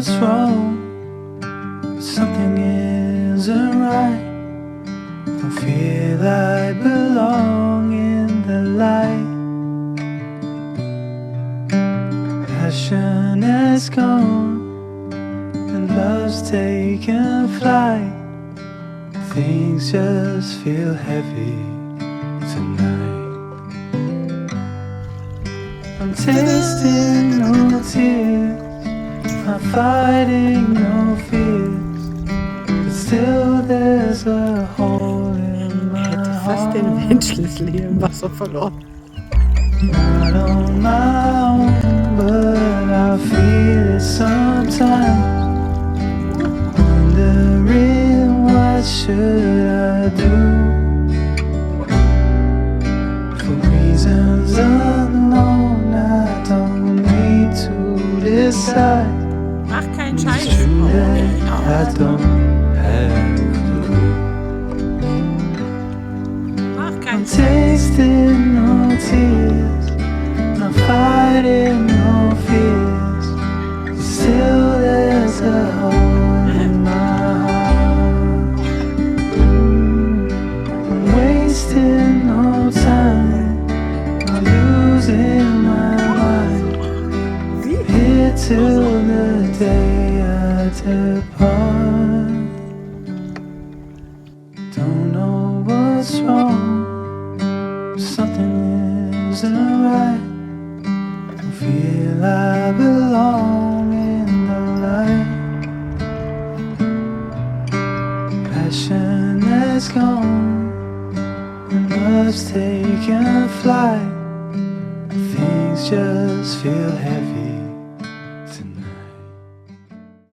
what's wrong, something isn't right. Don't feel I belong in the light. Passion is gone and love's taken flight. Things just feel heavy tonight. I'm tasting no tears, I'm fighting no fears, but still there's a hole in my Fast den heart. menschlichen Wasser verloren. Not on my own, but I feel it sometimes. Wondering what should I do? For reasons unknown, I don't need to decide. Mach keinen It's Scheiß. true that I don't have a clue. Mach I'm keinen Scheiß. tasting no tears, I'm fighting no fears, but still there's a hole in my heart. I'm wasting no time, I'm losing my mind, here till the day I depart. Don't know what's wrong, something isn't right. I feel I belong in the light. Passion is gone and love's taken flight. Things just feel heavy